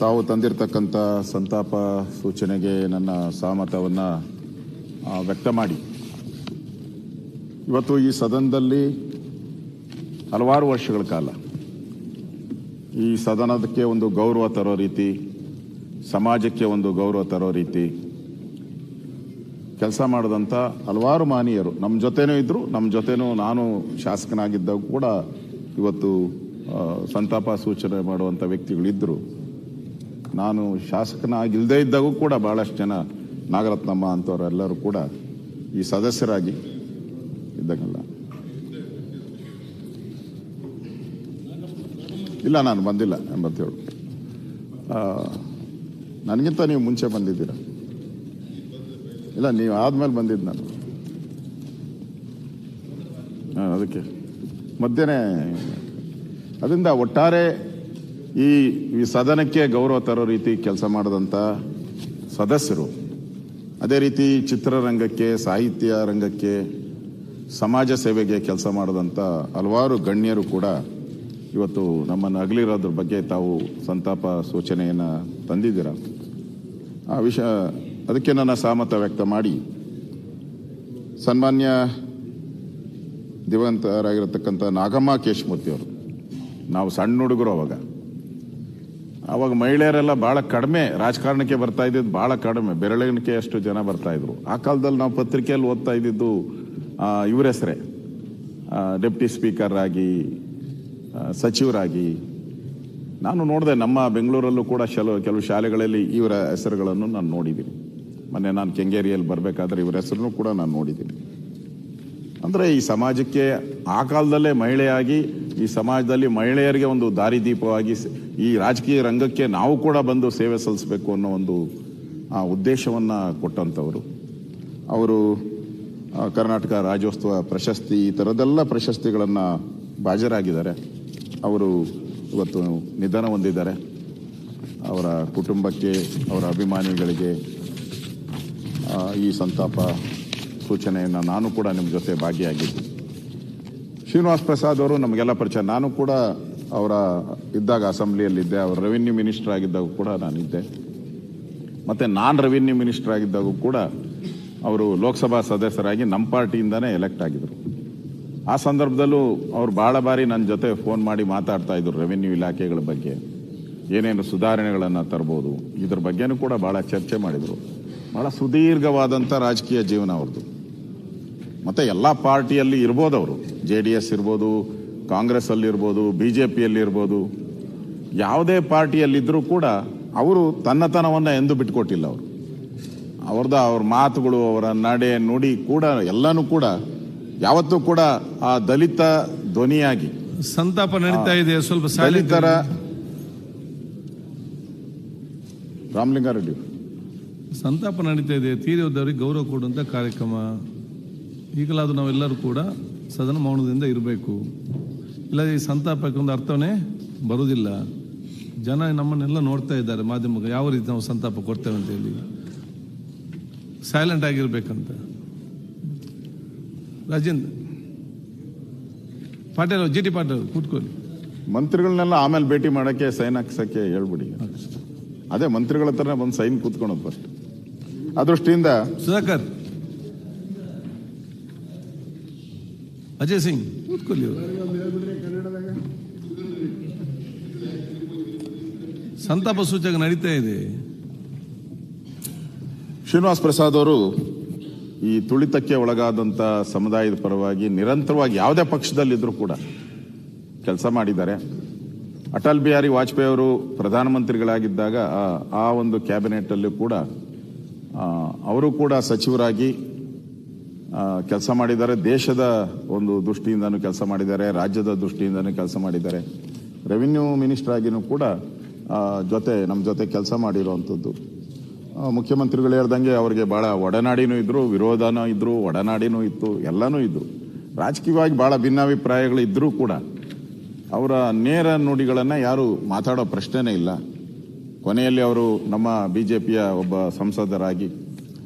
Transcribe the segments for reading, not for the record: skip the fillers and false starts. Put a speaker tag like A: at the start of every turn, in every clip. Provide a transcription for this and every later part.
A: ತಾವು ತಂದಿರತಕ್ಕಂಥ ಸಂತಾಪ ಸೂಚನೆಗೆ ನನ್ನ ಸಹಮತವನ್ನು ವ್ಯಕ್ತ ಮಾಡಿ ಇವತ್ತು ಈ ಸದನದಲ್ಲಿ ಹಲವಾರು ವರ್ಷಗಳ ಕಾಲ ಈ ಸದನಕ್ಕೆ ಒಂದು ಗೌರವ ತರೋ ರೀತಿ, ಸಮಾಜಕ್ಕೆ ಒಂದು ಗೌರವ ತರೋ ರೀತಿ ಕೆಲಸ ಮಾಡಿದಂಥ ಹಲವಾರು ಮಾನೀಯರು ನಮ್ಮ ಜೊತೆನೂ ಇದ್ದರು. ನಮ್ಮ ಜೊತೆನೂ ನಾನು ಶಾಸಕನಾಗಿದ್ದಾಗ ಕೂಡ ಇವತ್ತು ಸಂತಾಪ ಸೂಚನೆ ಮಾಡುವಂಥ ವ್ಯಕ್ತಿಗಳಿದ್ದರು. ನಾನು ಶಾಸಕನಾಗಿಲ್ಲದೇ ಇದ್ದಾಗೂ ಕೂಡ ಭಾಳಷ್ಟು ಜನ ನಾಗರತ್ನಮ್ಮ ಅಂಥವರೆಲ್ಲರೂ ಕೂಡ ಈ ಸದಸ್ಯರಾಗಿ ಇದ್ದಾಗಲ್ಲ. ಇಲ್ಲ, ನಾನು ಬಂದಿಲ್ಲ 87. ನನಗಿಂತ ನೀವು ಮುಂಚೆ ಬಂದಿದ್ದೀರ. ಇಲ್ಲ, ನೀವು ಆದ್ಮೇಲೆ ಬಂದಿದ್ದು ನಾನು. ಅದಕ್ಕೆ ಮಧ್ಯೆ ಅದರಿಂದ ಒಟ್ಟಾರೆ ಈ ಸದನಕ್ಕೆ ಗೌರವ ತರೋ ರೀತಿ ಕೆಲಸ ಮಾಡಿದಂಥ ಸದಸ್ಯರು, ಅದೇ ರೀತಿ ಚಿತ್ರರಂಗಕ್ಕೆ, ಸಾಹಿತ್ಯ ರಂಗಕ್ಕೆ, ಸಮಾಜ ಸೇವೆಗೆ ಕೆಲಸ ಮಾಡಿದಂಥ ಹಲವಾರು ಗಣ್ಯರು ಕೂಡ ಇವತ್ತು ನಮ್ಮನ್ನು ಅಗಲಿರೋದ್ರ ಬಗ್ಗೆ ತಾವು ಸಂತಾಪ ಸೂಚನೆಯನ್ನು ತಂದಿದ್ದೀರ. ಆ ವಿಷಯ ಅದಕ್ಕೆ ನನ್ನ ಸಹಮತ ವ್ಯಕ್ತ ಮಾಡಿ ಸನ್ಮಾನ್ಯ ದಿವಂಗತರಾಗಿರತಕ್ಕಂಥ ನಾಗಮ್ಮ ಕೇಶಮೂರ್ತಿಯವರು, ನಾವು ಸಣ್ಣ ಹುಡುಗರು ಅವಾಗ ಮಹಿಳೆಯರೆಲ್ಲ ಭಾಳ ಕಡಿಮೆ ರಾಜಕಾರಣಕ್ಕೆ ಬರ್ತಾ ಇದ್ದಿದ್ದು, ಭಾಳ ಕಡಿಮೆ, ಬೆರಳಿಕೆ ಅಷ್ಟು ಜನ ಬರ್ತಾ ಇದ್ರು. ಆ ಕಾಲದಲ್ಲಿ ನಾವು ಪತ್ರಿಕೆಯಲ್ಲಿ ಓದ್ತಾ ಇದ್ದಿದ್ದು ಇವರ ಹೆಸರೇ, ಡೆಪ್ಟಿ ಸ್ಪೀಕರ್ ಆಗಿ, ಸಚಿವರಾಗಿ. ನಾನು ನೋಡಿದೆ, ನಮ್ಮ ಬೆಂಗಳೂರಲ್ಲೂ ಕೂಡ ಕೆಲವು ಶಾಲೆಗಳಲ್ಲಿ ಇವರ ಹೆಸರುಗಳನ್ನು ನಾನು ನೋಡಿದ್ದೀನಿ. ಮೊನ್ನೆ ನಾನು ಕೆಂಗೇರಿಯಲ್ಲಿ ಬರಬೇಕಾದ್ರೆ ಇವರ ಹೆಸರನ್ನು ಕೂಡ ನಾನು ನೋಡಿದ್ದೀನಿ. ಅಂದರೆ ಈ ಸಮಾಜಕ್ಕೆ ಆ ಕಾಲದಲ್ಲೇ ಮಹಿಳೆಯಾಗಿ ಈ ಸಮಾಜದಲ್ಲಿ ಮಹಿಳೆಯರಿಗೆ ಒಂದು ದಾರಿದೀಪವಾಗಿ ಈ ರಾಜಕೀಯ ರಂಗಕ್ಕೆ ನಾವು ಕೂಡ ಬಂದು ಸೇವೆ ಸಲ್ಲಿಸಬೇಕು ಅನ್ನೋ ಒಂದು ಉದ್ದೇಶವನ್ನು ಕೊಟ್ಟಂಥವರು. ಅವರು ಕರ್ನಾಟಕ ರಾಜ್ಯೋತ್ಸವ ಪ್ರಶಸ್ತಿ, ಈ ಥರದ್ದೆಲ್ಲ ಪ್ರಶಸ್ತಿಗಳನ್ನು ಭಾಜರಾಗಿದ್ದಾರೆ. ಅವರು ಇವತ್ತು ನಿಧನ ಹೊಂದಿದ್ದಾರೆ. ಅವರ ಕುಟುಂಬಕ್ಕೆ, ಅವರ ಅಭಿಮಾನಿಗಳಿಗೆ ಈ ಸಂತಾಪ ಸೂಚನೆಯನ್ನು ನಾನು ಕೂಡ ನಿಮ್ಮ ಜೊತೆ ಭಾಗಿಯಾಗಿದ್ದೆ. ಶ್ರೀನಿವಾಸ್ ಪ್ರಸಾದ್ ಅವರು ನಮಗೆಲ್ಲ ಪರಿಚಯ. ನಾನು ಕೂಡ ಅವರ ಇದ್ದಾಗ ಅಸೆಂಬ್ಲಿಯಲ್ಲಿದ್ದೆ. ಅವರು ರೆವಿನ್ಯೂ ಮಿನಿಸ್ಟರ್ ಆಗಿದ್ದಾಗ ಕೂಡ ನಾನಿದ್ದೆ. ಮತ್ತು ನಾನು ರೆವಿನ್ಯೂ ಮಿನಿಸ್ಟರ್ ಆಗಿದ್ದಾಗ ಕೂಡ ಅವರು ಲೋಕಸಭಾ ಸದಸ್ಯರಾಗಿ ನಮ್ಮ ಪಾರ್ಟಿಯಿಂದನೇ ಎಲೆಕ್ಟ್ ಆಗಿದ್ದರು. ಆ ಸಂದರ್ಭದಲ್ಲೂ ಅವರು ಭಾಳ ಬಾರಿ ನನ್ನ ಜೊತೆ ಫೋನ್ ಮಾಡಿ ಮಾತಾಡ್ತಾ ಇದ್ರು ರೆವಿನ್ಯೂ ಇಲಾಖೆಗಳ ಬಗ್ಗೆ, ಏನೇನು ಸುಧಾರಣೆಗಳನ್ನು ತರ್ಬೋದು, ಇದ್ರ ಬಗ್ಗೆನೂ ಕೂಡ ಭಾಳ ಚರ್ಚೆ ಮಾಡಿದರು. ಭಾಳ ಸುದೀರ್ಘವಾದಂಥ ರಾಜಕೀಯ ಜೀವನ ಅವ್ರದ್ದು. ಮತ್ತು ಎಲ್ಲ ಪಾರ್ಟಿಯಲ್ಲಿ ಇರ್ಬೋದು, ಅವರು JDS ಇರ್ಬೋದು, ಕಾಂಗ್ರೆಸ್ಸಲ್ಲಿರ್ಬೋದು, BJPಯಲ್ಲಿರ್ಬೋದು, ಯಾವುದೇ ಪಾರ್ಟಿಯಲ್ಲಿದ್ದರೂ ಕೂಡ ಅವರು ತನ್ನತನವನ್ನು ಎಂದೂ ಬಿಟ್ಕೊಟ್ಟಿಲ್ಲ. ಅವ್ರ ಮಾತುಗಳು, ಅವರ ನಡೆ ನುಡಿ ಕೂಡ ಎಲ್ಲನೂ ಕೂಡ ಯಾವತ್ತೂ ಕೂಡ ಆ ದಲಿತ ಧ್ವನಿಯಾಗಿ
B: ಸಂತಾಪ ನಡೀತಾ ಇದೆ. ಸ್ವಲ್ಪ
A: ದಲಿತರ ರಾಮಲಿಂಗಾರೆಡ್ಡಿ
B: ಸಂತಾಪ ನಡೀತಾ ಇದೆ. ತೀರಿದವರಿಗೆ ಗೌರವ ಕೊಡುವಂಥ ಕಾರ್ಯಕ್ರಮ. ಈಗಲಾದರೂ ನಾವೆಲ್ಲರೂ ಕೂಡ ಸದನ ಮೌನದಿಂದ ಇರಬೇಕು. ಇಲ್ಲ, ಈ ಸಂತಾಪಕ್ಕೆ ಒಂದು ಅರ್ಥವೇ ಬರುವುದಿಲ್ಲ. ಜನ ನಮ್ಮನ್ನೆಲ್ಲ ನೋಡ್ತಾ ಇದ್ದಾರೆ ಮಾಧ್ಯಮ, ಯಾವ ರೀತಿ ನಾವು ಸಂತಾಪ ಕೊಡ್ತೇವೆ ಅಂತ ಹೇಳಿ. ಸೈಲೆಂಟ್ ಆಗಿರ್ಬೇಕಂತ. ರಾಜೇಂದ್ರ ಪಾಟೀಲ್, GT ಪಾಟೀಲ್ ಕೂತ್ಕೊಳ್ಳಿ.
A: ಮಂತ್ರಿಗಳನ್ನೆಲ್ಲ ಆಮೇಲೆ ಭೇಟಿ ಮಾಡೋಕ್ಕೆ ಸೈನ್ ಹಾಕ್ಸಕ್ಕೆ ಹೇಳ್ಬಿಡಿ. ಅದೇ ಮಂತ್ರಿಗಳ ಹತ್ರನೇ ಬಂದು ಸೈನ್ ಕೂತ್ಕೊಳೋದು ಫಸ್ಟ್. ಆ ದೃಷ್ಟಿಯಿಂದ
B: ಸುಧಾಕರ್, ಅಜಯ್ ಸಿಂಗ್ ಕೂತ್ಕೊಳ್ಳಿ. ಸಂತಾಪ ಸೂಚಕ ನಡೀತಾ ಇದೆ.
A: ಶ್ರೀನಿವಾಸ್ ಪ್ರಸಾದ್ ಅವರು ಈ ತುಳಿತಕ್ಕೆ ಒಳಗಾದಂಥ ಸಮುದಾಯದ ಪರವಾಗಿ ನಿರಂತರವಾಗಿ ಯಾವುದೇ ಪಕ್ಷದಲ್ಲಿದ್ದರೂ ಕೂಡ ಕೆಲಸ ಮಾಡಿದ್ದಾರೆ. ಅಟಲ್ ಬಿಹಾರಿ ವಾಜಪೇಯಿ ಅವರು ಪ್ರಧಾನಮಂತ್ರಿಗಳಾಗಿದ್ದಾಗ ಆ ಒಂದು ಕ್ಯಾಬಿನೆಟ್ಟಲ್ಲೂ ಕೂಡ ಅವರು ಕೂಡ ಸಚಿವರಾಗಿ ಕೆಲಸ ಮಾಡಿದ್ದಾರೆ. ದೇಶದ ಒಂದು ದೃಷ್ಟಿಯಿಂದನೂ ಕೆಲಸ ಮಾಡಿದ್ದಾರೆ, ರಾಜ್ಯದ ದೃಷ್ಟಿಯಿಂದನೂ ಕೆಲಸ ಮಾಡಿದ್ದಾರೆ. ರೆವಿನ್ಯೂ ಮಿನಿಸ್ಟರ್ ಆಗಿನೂ ಕೂಡ ನಮ್ಮ ಜೊತೆ ಕೆಲಸ ಮಾಡಿರುವಂಥದ್ದು. ಮುಖ್ಯಮಂತ್ರಿಗಳು ಹೇಳ್ದಂಗೆ ಅವರಿಗೆ ಭಾಳ ಒಡನಾಡಿನೂ ಇದ್ದರು, ವಿರೋಧನೂ ಇದ್ದರು, ಒಡನಾಡಿನೂ ಇತ್ತು, ಎಲ್ಲನೂ ಇದ್ದರು. ರಾಜಕೀಯವಾಗಿ ಭಾಳ ಭಿನ್ನಾಭಿಪ್ರಾಯಗಳು ಇದ್ದರೂ ಕೂಡ ಅವರ ನೇರ ನುಡಿಗಳನ್ನು ಯಾರು ಮಾತಾಡೋ ಪ್ರಶ್ನೆನೇ ಇಲ್ಲ. ಕೊನೆಯಲ್ಲಿ ಅವರು ನಮ್ಮ BJPಯ ಒಬ್ಬ ಸಂಸದರಾಗಿ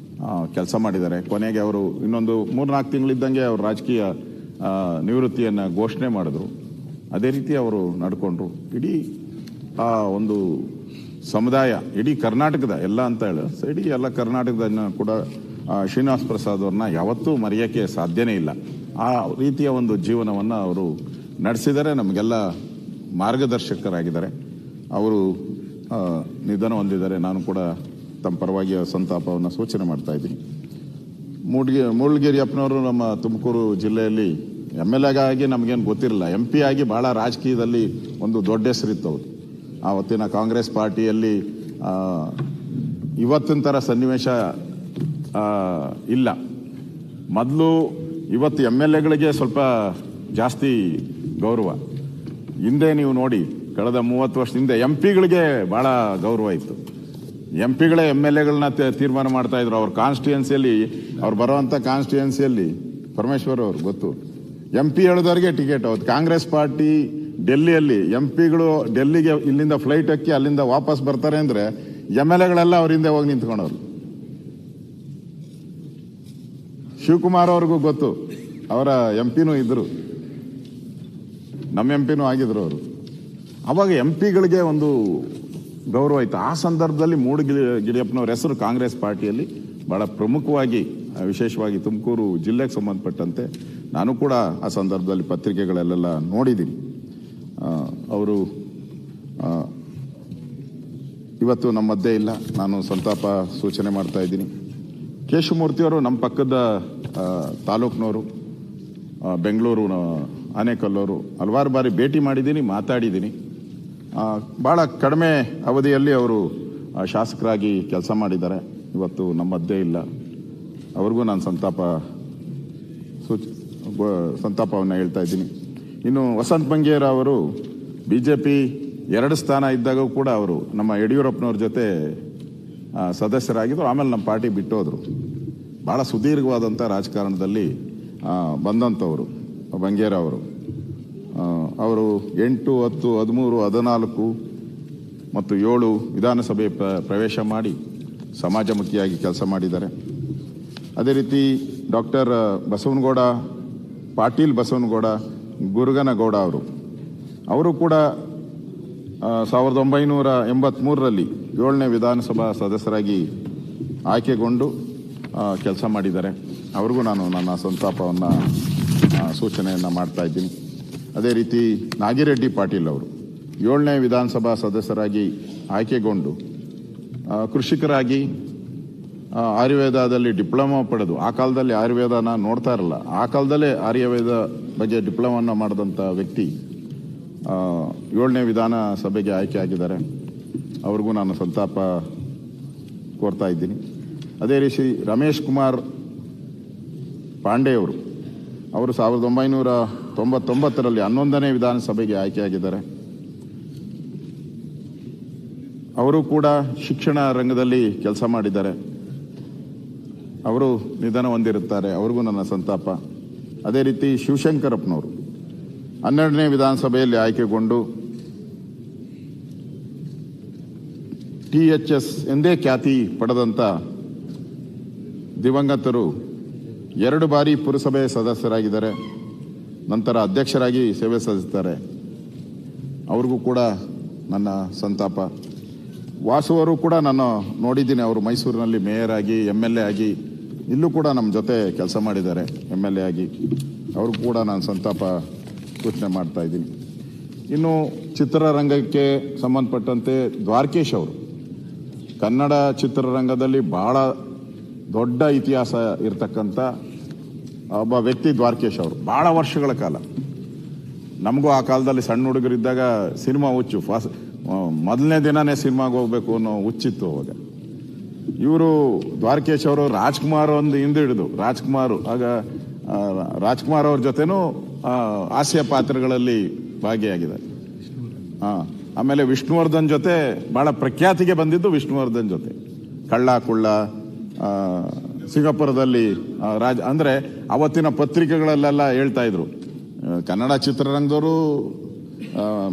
A: ಕೆಲಸ ಮಾಡಿದ್ದಾರೆ. ಕೊನೆಗೆ ಅವರು ಇನ್ನೊಂದು 3-4 ತಿಂಗಳಿದ್ದಂಗೆ ಅವರು ರಾಜಕೀಯ ನಿವೃತ್ತಿಯನ್ನು ಘೋಷಣೆ ಮಾಡಿದ್ರು. ಅದೇ ರೀತಿ ಅವರು ನಡ್ಕೊಂಡ್ರು. ಇಡೀ ಆ ಒಂದು ಸಮುದಾಯ ಇಡೀ ಕರ್ನಾಟಕದ ಎಲ್ಲ ಅಂತ ಹೇಳಿ ಇಡೀ ಎಲ್ಲ ಕರ್ನಾಟಕದ ಕೂಡ ಶ್ರೀನಿವಾಸ್ ಪ್ರಸಾದ್ ಅವ್ರನ್ನ ಯಾವತ್ತೂ ಮರೆಯೋಕ್ಕೆ ಸಾಧ್ಯನೇ ಇಲ್ಲ. ಆ ರೀತಿಯ ಒಂದು ಜೀವನವನ್ನು ಅವರು ನಡೆಸಿದರೆ, ನಮಗೆಲ್ಲ ಮಾರ್ಗದರ್ಶಕರಾಗಿದ್ದಾರೆ. ಅವರು ನಿಧನ ಹೊಂದಿದ್ದಾರೆ. ನಾನು ಕೂಡ ತಮ್ಮ ಪರವಾಗಿ ಸಂತಾಪವನ್ನು ಸೂಚನೆ ಮಾಡ್ತಾ ಇದ್ದೀನಿ. ಮೂಡಲಗಿರಿ ಅಪ್ಪನವರು ನಮ್ಮ ತುಮಕೂರು ಜಿಲ್ಲೆಯಲ್ಲಿ MLA ಆಗಿ ನಮಗೇನು ಗೊತ್ತಿರಲಿಲ್ಲ, MP ಆಗಿ ಭಾಳ ರಾಜಕೀಯದಲ್ಲಿ ಒಂದು ದೊಡ್ಡ ಹೆಸರಿತ್ತು ಅವರು. ಆವತ್ತಿನ ಕಾಂಗ್ರೆಸ್ ಪಾರ್ಟಿಯಲ್ಲಿ ಇವತ್ತಿನ ಥರ ಸನ್ನಿವೇಶ ಇಲ್ಲ. ಮೊದಲು ಇವತ್ತು MLAಗಳಿಗೆ ಸ್ವಲ್ಪ ಜಾಸ್ತಿ ಗೌರವ. ಹಿಂದೆ ನೀವು ನೋಡಿ, ಕಳೆದ 30 ವರ್ಷದಿಂದ MP ಗಳಿಗೆ ಭಾಳ ಗೌರವ ಇತ್ತು. MP ಗಳೇ MLAಗಳನ್ನ ತೀರ್ಮಾನ ಮಾಡ್ತಾ ಇದ್ರು. ಅವ್ರ ಕಾನ್ಸ್ಟಿಟ್ಯೂನ್ಸಿಯಲ್ಲಿ, ಅವ್ರು ಬರೋವಂಥ ಕಾನ್ಸ್ಟಿಟ್ಯೂನ್ಸಿಯಲ್ಲಿ ಪರಮೇಶ್ವರ್ ಅವ್ರು ಗೊತ್ತು, MP ಹೇಳಿದವ್ರಿಗೆ ಟಿಕೆಟ್. ಅವತ್ತು ಕಾಂಗ್ರೆಸ್ ಪಾರ್ಟಿ ಡೆಲ್ಲಿಯಲ್ಲಿ MP ಗಳು ಡೆಲ್ಲಿಗೆ ಇಲ್ಲಿಂದ ಫ್ಲೈಟ್ ಹಾಕಿ ಅಲ್ಲಿಂದ ವಾಪಸ್ ಬರ್ತಾರೆ ಅಂದ್ರೆ MLAಗಳೆಲ್ಲ ಅವ್ರ ಹಿಂದೆ ಹೋಗಿ ನಿಂತ್ಕೊಂಡವ್ರು. ಶಿವಕುಮಾರ್ ಅವ್ರಿಗೂ ಗೊತ್ತು, ಅವರ MP ಇದ್ರು, ನಮ್ಮ MP ಆಗಿದ್ರು ಅವರು. ಅವಾಗ MP ಗಳಿಗೆ ಒಂದು ಗೌರವ ಇತ್ತು. ಆ ಸಂದರ್ಭದಲ್ಲಿ ಮೂಡಲಗಿರಿಯಪ್ಪನವ್ರ ಹೆಸರು ಕಾಂಗ್ರೆಸ್ ಪಾರ್ಟಿಯಲ್ಲಿ ಬಹಳ ಪ್ರಮುಖವಾಗಿ, ವಿಶೇಷವಾಗಿ ತುಮಕೂರು ಜಿಲ್ಲೆಗೆ ಸಂಬಂಧಪಟ್ಟಂತೆ ನಾನು ಕೂಡ ಆ ಸಂದರ್ಭದಲ್ಲಿ ಪತ್ರಿಕೆಗಳಲ್ಲೆಲ್ಲ ನೋಡಿದ್ದೀನಿ. ಅವರು ಇವತ್ತು ನಮ್ಮ ಮಧ್ಯೆ ಇಲ್ಲ. ನಾನು ಸಂತಾಪ ಸೂಚನೆ ಮಾಡ್ತಾ ಇದ್ದೀನಿ. ಕೇಶವಮೂರ್ತಿಯವರು ನಮ್ಮ ಪಕ್ಕದ ತಾಲೂಕಿನವರು, ಬೆಂಗಳೂರು ಆನೇಕಲ್ಲವರು. ಹಲವಾರು ಬಾರಿ ಭೇಟಿ ಮಾಡಿದ್ದೀನಿ, ಮಾತಾಡಿದ್ದೀನಿ. ಭಾಳ ಕಡಿಮೆ ಅವಧಿಯಲ್ಲಿ ಅವರು ಶಾಸಕರಾಗಿ ಕೆಲಸ ಮಾಡಿದ್ದಾರೆ. ಇವತ್ತು ನಮ್ಮ ಮಧ್ಯೆ ಇಲ್ಲ. ಅವ್ರಿಗೂ ನಾನು ಸಂತಾಪವನ್ನು ಹೇಳ್ತಾ ಇದ್ದೀನಿ. ಇನ್ನು ವಸಂತ ಬಂಗೇರ ಅವರು BJP 2 ಸ್ಥಾನ ಇದ್ದಾಗ ಕೂಡ ಅವರು ನಮ್ಮ ಯಡಿಯೂರಪ್ಪನವ್ರ ಜೊತೆ ಸದಸ್ಯರಾಗಿದ್ದರು. ಆಮೇಲೆ ನಮ್ಮ ಪಾರ್ಟಿ ಬಿಟ್ಟೋದ್ರು. ಭಾಳ ಸುದೀರ್ಘವಾದಂಥ ರಾಜಕಾರಣದಲ್ಲಿ ಬಂದಂಥವರು ಬಂಗೇರ ಅವರು. ಅವರು 8, 10, 13, 14 ಮತ್ತು 7 ವಿಧಾನಸಭೆ ಪ್ರವೇಶ ಮಾಡಿ ಸಮಾಜಮುಖಿಯಾಗಿ ಕೆಲಸ ಮಾಡಿದ್ದಾರೆ. ಅದೇ ರೀತಿ ಡಾಕ್ಟರ್ ಬಸವನಗೌಡ, ಪಾಟೀಲ್ ಬಸವನಗೌಡ, ಗುರುಗನಗೌಡ ಅವರು ಕೂಡ 1983ರಲ್ಲಿ 7ನೇ ವಿಧಾನಸಭಾ ಸದಸ್ಯರಾಗಿ ಆಯ್ಕೆಗೊಂಡು ಕೆಲಸ ಮಾಡಿದ್ದಾರೆ. ಅವ್ರಿಗೂ ನಾನು ನನ್ನ ಸಂತಾಪವನ್ನು ಸೂಚನೆಯನ್ನು ಮಾಡ್ತಾ ಇದ್ದೀನಿ. ಅದೇ ರೀತಿ ನಾಗಿರೆಡ್ಡಿ ಪಾಟೀಲ್ ಅವರು 7ನೇ ವಿಧಾನಸಭಾ ಸದಸ್ಯರಾಗಿ ಆಯ್ಕೆಗೊಂಡು ಕೃಷಿಕರಾಗಿ ಆಯುರ್ವೇದದಲ್ಲಿ ಡಿಪ್ಲೊಮಾ ಪಡೆದು, ಆ ಕಾಲದಲ್ಲಿ ಆಯುರ್ವೇದನ ನೋಡ್ತಾ ಇರಲ್ಲ, ಆ ಕಾಲದಲ್ಲೇ ಆಯುರ್ವೇದ ಬಗ್ಗೆ ಡಿಪ್ಲೊಮಾವನ್ನು ಮಾಡಿದಂಥ ವ್ಯಕ್ತಿ 7ನೇ ವಿಧಾನಸಭೆಗೆ ಆಯ್ಕೆ ಆಗಿದ್ದಾರೆ. ಅವ್ರಿಗೂ ನಾನು ಸಂತಾಪ ಕೋರ್ತಾ ಇದ್ದೀನಿ. ಅದೇ ರೀತಿ ರಮೇಶ್ ಕುಮಾರ್ ಪಾಂಡೆ ಅವರು 1999ರಲ್ಲಿ 11ನೇ ವಿಧಾನಸಭೆಗೆ ಆಯ್ಕೆಯಾಗಿದ್ದಾರೆ. ಅವರು ಕೂಡ ಶಿಕ್ಷಣ ರಂಗದಲ್ಲಿ ಕೆಲಸ ಮಾಡಿದ್ದಾರೆ. ಅವರು ನಿಧನ ಹೊಂದಿರುತ್ತಾರೆ. ಅವ್ರಿಗೂ ನನ್ನ ಸಂತಾಪ. ಅದೇ ರೀತಿ ಶಿವಶಂಕರಪ್ಪನವರು 12ನೇ ವಿಧಾನಸಭೆಯಲ್ಲಿ ಆಯ್ಕೆಗೊಂಡು THS ಎಂದೇ ಖ್ಯಾತಿ ಪಡೆದಂಥ ದಿವಂಗತರು 2 ಬಾರಿ ಪುರಸಭೆ ಸದಸ್ಯರಾಗಿದ್ದಾರೆ. ನಂತರ ಅಧ್ಯಕ್ಷರಾಗಿ ಸೇವೆ ಸಲ್ಲಿಸುತ್ತಾರೆ. ಅವ್ರಿಗೂ ಕೂಡ ನನ್ನ ಸಂತಾಪ. ವಾಸು ಅವರು ಕೂಡ ನಾನು ನೋಡಿದ್ದೀನಿ. ಅವರು ಮೈಸೂರಿನಲ್ಲಿ ಮೇಯರ್ ಆಗಿ, MLA ಆಗಿ, ಇಲ್ಲೂ ಕೂಡ ನಮ್ಮ ಜೊತೆ ಕೆಲಸ ಮಾಡಿದ್ದಾರೆ MLA ಆಗಿ. ಅವ್ರಿಗೂ ಕೂಡ ನಾನು ಸಂತಾಪ ಸೂಚನೆ ಮಾಡ್ತಾ ಇದ್ದೀನಿ. ಇನ್ನು ಚಿತ್ರರಂಗಕ್ಕೆ ಸಂಬಂಧಪಟ್ಟಂತೆ ದ್ವಾರಕೇಶ್ ಅವರು, ಕನ್ನಡ ಚಿತ್ರರಂಗದಲ್ಲಿ ಬಹಳ ದೊಡ್ಡ ಇತಿಹಾಸ ಇರತಕ್ಕಂಥ ಒಬ್ಬ ವ್ಯಕ್ತಿ ದ್ವಾರಕೇಶ್ ಅವರು. ಭಾಳ ವರ್ಷಗಳ ಕಾಲ, ನಮಗೂ ಆ ಕಾಲದಲ್ಲಿ ಸಣ್ಣ ಹುಡುಗರಿದ್ದಾಗ ಸಿನಿಮಾ ಹುಚ್ಚು. ಮೊದಲನೇ ದಿನನೇ ಸಿನಿಮಾಗೆ ಹೋಗ್ಬೇಕು ಅನ್ನೋ ಹುಚ್ಚಿತ್ತು ಅವಾಗ. ಇವರು ದ್ವಾರಕೇಶ್ ಅವರು ರಾಜ್ಕುಮಾರ್ ಒಂದು ಹಿಂದೆ ಹಿಡಿದು, ಆಗ ರಾಜ್ಕುಮಾರ್ ಅವ್ರ ಜೊತೆನೂ ಹಾಸ್ಯ ಪಾತ್ರಗಳಲ್ಲಿ ಭಾಗಿಯಾಗಿದೆ. ಆಮೇಲೆ ವಿಷ್ಣುವರ್ಧನ್ ಜೊತೆ ಬಹಳ ಪ್ರಖ್ಯಾತಿಗೆ ಬಂದಿದ್ದು ವಿಷ್ಣುವರ್ಧನ್ ಜೊತೆ. ಕಳ್ಳ ಕುಳ್ಳ, ಸಿಂಗಾಪುರದಲ್ಲಿ ಅಂದ್ರೆ ಅವತ್ತಿನ ಪತ್ರಿಕೆಗಳಲ್ಲೆಲ್ಲ ಹೇಳ್ತಾ ಇದ್ರು, ಕನ್ನಡ ಚಿತ್ರರಂಗದವರು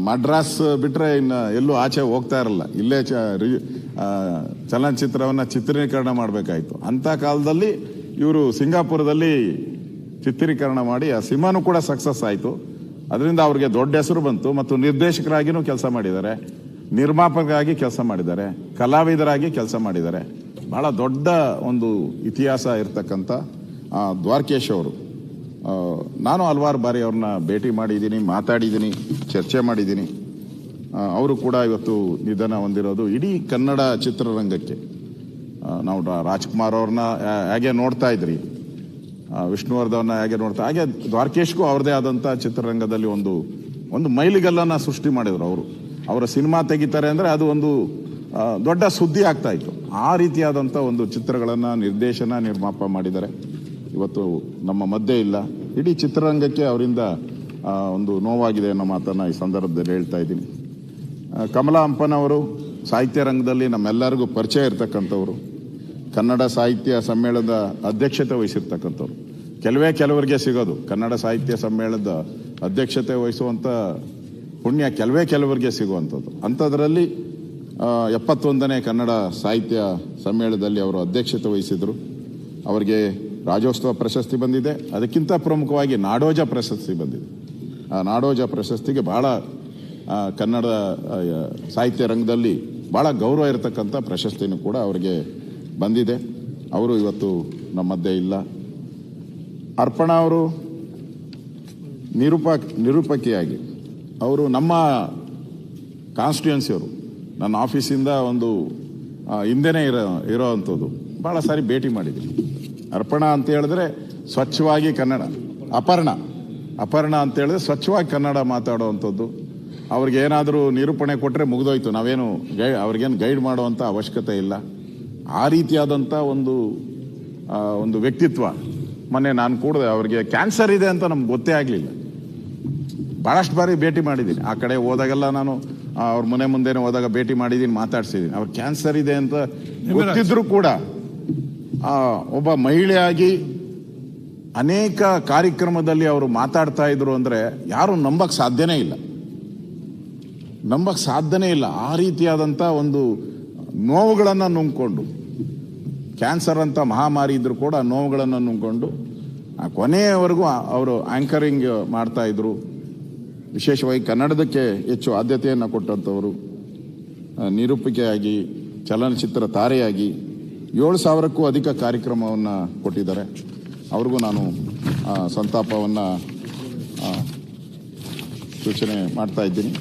A: ಮಡ್ರಾಸ್ ಬಿಟ್ರೆ ಇನ್ನು ಎಲ್ಲೂ ಆಚೆ ಹೋಗ್ತಾ ಇರಲ್ಲ, ಇಲ್ಲೇ ಚಲನಚಿತ್ರವನ್ನ ಚಿತ್ರೀಕರಣ ಮಾಡಬೇಕಾಯ್ತು. ಅಂತ ಕಾಲದಲ್ಲಿ ಇವರು ಸಿಂಗಾಪುರದಲ್ಲಿ ಚಿತ್ರೀಕರಣ ಮಾಡಿ ಆ ಸಿನಿಮಾನು ಕೂಡ ಸಕ್ಸಸ್ ಆಯಿತು. ಅದರಿಂದ ಅವ್ರಿಗೆ ದೊಡ್ಡ ಹೆಸರು ಬಂತು ಮತ್ತು ನಿರ್ದೇಶಕರಾಗಿನೂ ಕೆಲಸ ಮಾಡಿದ್ದಾರೆ. ನಿರ್ಮಾಪಕರಾಗಿ ಕೆಲಸ ಮಾಡಿದ್ದಾರೆ, ಕಲಾವಿದರಾಗಿ ಕೆಲಸ ಮಾಡಿದ್ದಾರೆ. ಬಹಳ ದೊಡ್ಡ ಒಂದು ಇತಿಹಾಸ ಇರತಕ್ಕಂಥ ದ್ವಾರಕೇಶ್ ಅವರು. ನಾನು ಹಲವಾರು ಬಾರಿ ಅವ್ರನ್ನ ಭೇಟಿ ಮಾಡಿದ್ದೀನಿ, ಮಾತಾಡಿದ್ದೀನಿ, ಚರ್ಚೆ ಮಾಡಿದ್ದೀನಿ. ಅವರು ಕೂಡ ಇವತ್ತು ನಿಧನ ಹೊಂದಿರೋದು ಇಡೀ ಕನ್ನಡ ಚಿತ್ರರಂಗಕ್ಕೆ. ನಾವು ರಾಜ್ಕುಮಾರ್ ಅವ್ರನ್ನ ಹೇಗೆ ನೋಡ್ತಾ ಇದ್ರಿ, ವಿಷ್ಣುವರ್ಧನ್ನ ಹೇಗೆ ನೋಡ್ತಾ, ಹಾಗೆ ದ್ವಾರಕೇಶ್ಗೂ ಅವ್ರದೇ ಆದಂಥ ಚಿತ್ರರಂಗದಲ್ಲಿ ಒಂದು ಮೈಲಿಗಲ್ಲನ್ನು ಸೃಷ್ಟಿ ಮಾಡಿದ್ರು. ಅವರ ಸಿನಿಮಾ ತೆಗಿತಾರೆ ಅಂದರೆ ಅದು ಒಂದು ದೊಡ್ಡ ಸುದ್ದಿ ಆಗ್ತಾ ಇತ್ತು. ಆ ರೀತಿಯಾದಂಥ ಒಂದು ಚಿತ್ರಗಳನ್ನು ನಿರ್ದೇಶನ ನಿರ್ಮಾಪ ಮಾಡಿದ್ದಾರೆ. ಇವತ್ತು ನಮ್ಮ ಮಧ್ಯೆ ಇಲ್ಲ. ಇಡೀ ಚಿತ್ರರಂಗಕ್ಕೆ ಅವರಿಂದ ಒಂದು ನೋವಾಗಿದೆ ಅನ್ನೋ ಮಾತನ್ನು ಈ ಸಂದರ್ಭದಲ್ಲಿ ಹೇಳ್ತಾ ಇದ್ದೀನಿ. ಕಮಲಾ ಹಂಪನವರು ಸಾಹಿತ್ಯ ರಂಗದಲ್ಲಿ ನಮ್ಮೆಲ್ಲರಿಗೂ ಪರಿಚಯ ಇರತಕ್ಕಂಥವ್ರು. ಕನ್ನಡ ಸಾಹಿತ್ಯ ಸಮ್ಮೇಳನದ ಅಧ್ಯಕ್ಷತೆ ವಹಿಸಿರ್ತಕ್ಕಂಥವ್ರು. ಕೆಲವರಿಗೆ ಸಿಗೋದು ಕನ್ನಡ ಸಾಹಿತ್ಯ ಸಮ್ಮೇಳನದ ಅಧ್ಯಕ್ಷತೆ ವಹಿಸುವಂಥ ಪುಣ್ಯ ಕೆಲವರಿಗೆ ಸಿಗುವಂಥದ್ದು. ಅಂಥದ್ರಲ್ಲಿ 71ನೇ ಕನ್ನಡ ಸಾಹಿತ್ಯ ಸಮ್ಮೇಳನದಲ್ಲಿ ಅವರು ಅಧ್ಯಕ್ಷತೆ ವಹಿಸಿದರು. ಅವರಿಗೆ ರಾಜ್ಯೋತ್ಸವ ಪ್ರಶಸ್ತಿ ಬಂದಿದೆ. ಅದಕ್ಕಿಂತ ಪ್ರಮುಖವಾಗಿ ನಾಡೋಜ ಪ್ರಶಸ್ತಿ ಬಂದಿದೆ. ಆ ನಾಡೋಜ ಪ್ರಶಸ್ತಿಗೆ ಬಹಳ ಕನ್ನಡ ಸಾಹಿತ್ಯ ರಂಗದಲ್ಲಿ ಬಹಳ ಗೌರವ ಇರತಕ್ಕಂಥ ಪ್ರಶಸ್ತಿನೂ ಕೂಡ ಅವರಿಗೆ ಬಂದಿದೆ. ಅವರು ಇವತ್ತು ನಮ್ಮ ಮಧ್ಯೆ ಇಲ್ಲ. ಅರ್ಪಣಾ ಅವರು ನಿರೂಪಕಿಯಾಗಿ ಅವರು ನಮ್ಮ ಕಾನ್ಸ್ಟಿಟ್ಯೂನ್ಸಿಯವರು, ನನ್ನ ಆಫೀಸಿಂದ ಒಂದು ಹಿಂದೆನೇ ಇರೋವಂಥದ್ದು. ಭಾಳ ಸಾರಿ ಭೇಟಿ ಮಾಡಿದ್ದೀನಿ. ಅರ್ಪಣಾ ಅಂತ ಹೇಳಿದ್ರೆ ಸ್ವಚ್ಛವಾಗಿ ಕನ್ನಡ, ಅಪರ್ಣ ಅಂತ ಹೇಳಿದ್ರೆ ಸ್ವಚ್ಛವಾಗಿ ಕನ್ನಡ ಮಾತಾಡುವಂಥದ್ದು. ಅವ್ರಿಗೆ ಏನಾದರೂ ನಿರೂಪಣೆ ಕೊಟ್ಟರೆ ಮುಗಿದೋಯ್ತು, ನಾವೇನು ಅವ್ರಿಗೇನು ಗೈಡ್ ಮಾಡುವಂಥ ಅವಶ್ಯಕತೆ ಇಲ್ಲ. ಆ ರೀತಿಯಾದಂಥ ಒಂದು ವ್ಯಕ್ತಿತ್ವ. ಮೊನ್ನೆ ನಾನು ಕೂಡ ಅವ್ರಿಗೆ ಕ್ಯಾನ್ಸರ್ ಇದೆ ಅಂತ ನಮ್ಗೆ ಗೊತ್ತೇ ಆಗಲಿಲ್ಲ. ಭಾಳಷ್ಟು ಬಾರಿ ಭೇಟಿ ಮಾಡಿದ್ದೀನಿ. ಆ ಕಡೆ ಹೋದಾಗೆಲ್ಲ ನಾನು ಅವ್ರ ಮನೆ ಮುಂದೆನೇ ಹೋದಾಗ ಭೇಟಿ ಮಾಡಿದ್ದೀನಿ, ಮಾತಾಡ್ಸಿದ್ದೀನಿ. ಅವ್ರು ಕ್ಯಾನ್ಸರ್ ಇದೆ ಅಂತ ಗೊತ್ತಿದ್ರು ಕೂಡ ಒಬ್ಬ ಮಹಿಳೆಯಾಗಿ ಅನೇಕ ಕಾರ್ಯಕ್ರಮದಲ್ಲಿ ಅವರು ಮಾತಾಡ್ತಾ ಇದ್ರು ಅಂದರೆ ಯಾರು ನಂಬಕ್ಕೆ ಸಾಧ್ಯನೇ ಇಲ್ಲ. ಆ ರೀತಿಯಾದಂಥ ಒಂದು ನೋವುಗಳನ್ನು ನುಂಗ್ಕೊಂಡು, ಕ್ಯಾನ್ಸರ್ ಅಂತ ಮಹಾಮಾರಿ ಇದ್ರು ಕೂಡ ನೋವುಗಳನ್ನು ನುಂಗ್ಕೊಂಡು ಕೊನೆಯವರೆಗೂ ಅವರು ಆಂಕರಿಂಗ್ ಮಾಡ್ತಾ ಇದ್ರು. ವಿಶೇಷವಾಗಿ ಕನ್ನಡದಕ್ಕೆ ಹೆಚ್ಚು ಆದ್ಯತೆಯನ್ನು ಕೊಟ್ಟಂಥವರು. ನಿರೂಪಕಿಯಾಗಿ, ಚಲನಚಿತ್ರ ತಾರೆಯಾಗಿ 7,000ಕ್ಕೂ ಅಧಿಕ ಕಾರ್ಯಕ್ರಮವನ್ನು ಕೊಟ್ಟಿದ್ದಾರೆ. ಅವ್ರಿಗೂ ನಾನು ಸಂತಾಪವನ್ನು ಸೂಚನೆ ಮಾಡ್ತಾ ಇದ್ದೀನಿ.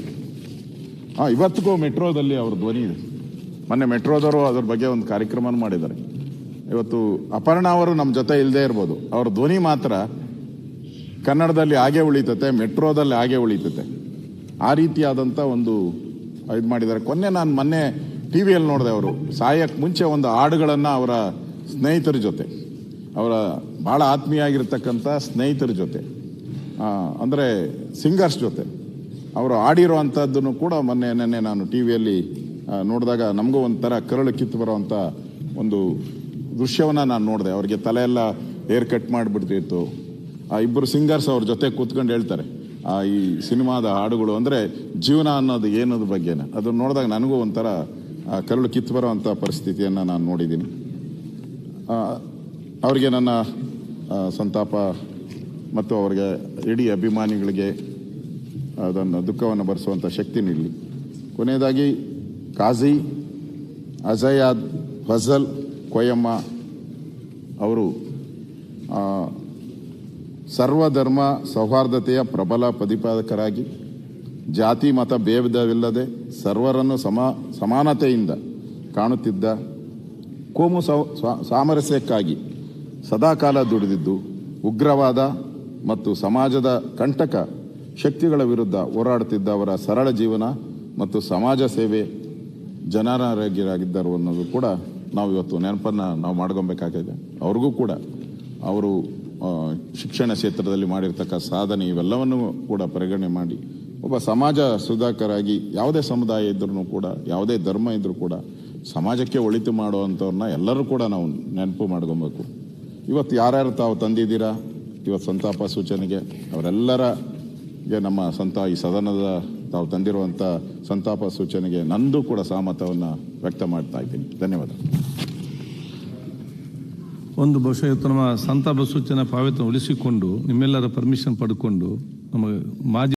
A: ಇವತ್ತಿಗೂ ಮೆಟ್ರೋದಲ್ಲಿ ಅವ್ರ ಧ್ವನಿ ಇದೆ. ಮೊನ್ನೆ ಮೆಟ್ರೋದವರು ಅದ್ರ ಬಗ್ಗೆ ಒಂದು ಕಾರ್ಯಕ್ರಮ ಮಾಡಿದ್ದಾರೆ. ಇವತ್ತು ಅಪರ್ಣಾ ಅವರು ನಮ್ಮ ಜೊತೆ ಇಲ್ಲದೆ ಇರ್ಬೋದು, ಅವ್ರ ಧ್ವನಿ ಮಾತ್ರ ಕನ್ನಡದಲ್ಲಿ ಹಾಗೆ ಉಳಿತತೆ, ಮೆಟ್ರೋದಲ್ಲಿ ಹಾಗೆ ಉಳಿತತೆ. ಆ ರೀತಿಯಾದಂಥ ಒಂದು ಇದು ಮಾಡಿದ್ದಾರೆ. ನಾನು ಮೊನ್ನೆ ಟಿವಿಯಲ್ಲಿ ನೋಡಿದೆ, ಅವರು ಸಾಯಕ್ಕೆ ಮುಂಚೆ ಒಂದು ಹಾಡುಗಳನ್ನು ಅವರ ಸ್ನೇಹಿತರ ಜೊತೆ, ಅವರ ಭಾಳ ಆತ್ಮೀಯಾಗಿರ್ತಕ್ಕಂಥ ಸ್ನೇಹಿತರ ಜೊತೆ, ಅಂದರೆ ಸಿಂಗರ್ಸ್ ಜೊತೆ ಅವರು ಆಡಿರೋ ಅಂಥದ್ದನ್ನು ಕೂಡ ನೆನ್ನೆ ನಾನು ಟಿವಿಯಲ್ಲಿ ನೋಡಿದಾಗ ನಮಗೂ ಒಂಥರ ಕರಳು ಕಿತ್ತು ಬರೋವಂಥ ಒಂದು ದೃಶ್ಯವನ್ನು ನಾನು ನೋಡಿದೆ. ಅವರಿಗೆ ತಲೆ ಎಲ್ಲ ಹೇರ್ ಕಟ್ ಮಾಡಿಬಿಡ್ತಿತ್ತು. ಇಬ್ಬರು ಸಿಂಗರ್ಸ್ ಅವ್ರ ಜೊತೆ ಕೂತ್ಕೊಂಡು ಹೇಳ್ತಾರೆ ಈ ಸಿನಿಮಾದ ಹಾಡುಗಳು ಅಂದರೆ ಜೀವನ ಅನ್ನೋದು ಏನೋದ್ರ ಬಗ್ಗೆನ. ಅದನ್ನು ನೋಡಿದಾಗ ನನಗೂ ಒಂಥರ ಕರಳು ಕಿತ್ತು ಬರೋವಂಥ ಪರಿಸ್ಥಿತಿಯನ್ನು ನಾನು ನೋಡಿದ್ದೀನಿ. ಅವರಿಗೆ ನನ್ನ ಸಂತಾಪ ಮತ್ತು ಅವರಿಗೆ ಇಡೀ ಅಭಿಮಾನಿಗಳಿಗೆ ಅದನ್ನು ದುಃಖವನ್ನು ಭರಿಸುವಂಥ ಶಕ್ತಿ ನೀಡಲಿ. ಕೊನೆಯದಾಗಿ ಕಾಜಿ ಅಜಯಾದ್ ಫಜಲ್ ಕೊಯಮ್ಮ ಅವರು ಸರ್ವಧರ್ಮ ಸೌಹಾರ್ದತೆಯ ಪ್ರಬಲ ಪ್ರತಿಪಾದಕರಾಗಿ ಜಾತಿ ಮತ ಭೇದವಿಲ್ಲದೆ ಸರ್ವರನ್ನು ಸಮಾನತೆಯಿಂದ ಕಾಣುತ್ತಿದ್ದ, ಕೋಮು ಸಾಮರಸ್ಯಕ್ಕಾಗಿ ಸದಾಕಾಲ ದುಡಿದಿದ್ದು, ಉಗ್ರವಾದ ಮತ್ತು ಸಮಾಜದ ಕಂಟಕ ಶಕ್ತಿಗಳ ವಿರುದ್ಧ ಹೋರಾಡುತ್ತಿದ್ದ ಅವರ ಸರಳ ಜೀವನ ಮತ್ತು ಸಮಾಜ ಸೇವೆ ಜನರಾಗಿದ್ದರು ಅನ್ನೋದು ಕೂಡ ನಾವು ಇವತ್ತು ನೆನಪನ್ನು ನಾವು ಮಾಡ್ಕೊಬೇಕಾಗಿದೆ. ಅವ್ರಿಗೂ ಕೂಡ ಅವರು ಶಿಕ್ಷಣ ಕ್ಷೇತ್ರದಲ್ಲಿ ಮಾಡಿರ್ತಕ್ಕ ಸಾಧನೆ ಇವೆಲ್ಲವನ್ನು ಕೂಡ ಪರಿಗಣನೆ ಮಾಡಿ ಒಬ್ಬ ಸಮಾಜ ಸುಧಾಕರಾಗಿ ಯಾವುದೇ ಸಮುದಾಯ ಇದ್ರೂ ಕೂಡ, ಯಾವುದೇ ಧರ್ಮ ಇದ್ರೂ ಕೂಡ ಸಮಾಜಕ್ಕೆ ಒಳಿತು ಮಾಡುವಂಥವ್ರನ್ನ ಎಲ್ಲರೂ ಕೂಡ ನಾವು ನೆನಪು ಮಾಡ್ಕೊಬೇಕು. ಇವತ್ತು ಯಾರ್ಯಾರು ತಾವು ತಂದಿದ್ದೀರಾ ಇವತ್ತು ಸಂತಾಪ ಸೂಚನೆಗೆ, ಅವರೆಲ್ಲರಿಗೆ ನಮ್ಮ ಈ ಸದನದ ತಾವು ತಂದಿರುವಂಥ ಸಂತಾಪ ಸೂಚನೆಗೆ ನಂದು ಕೂಡ ಸಹಮತವನ್ನು ವ್ಯಕ್ತ ಮಾಡ್ತಾ ಇದ್ದೀನಿ. ಧನ್ಯವಾದ.
B: ಒಂದು ಬಹುಶಃ ಇವತ್ತು ನಮ್ಮ ಸಂತಾಪ ಸೂಚನೆ ಪಾವತಿ ಉಳಿಸಿಕೊಂಡು ನಿಮ್ಮೆಲ್ಲರ ಪರ್ಮಿಷನ್ ಪಡ್ಕೊಂಡು ನಮ್ಮ ಮಾಜಿ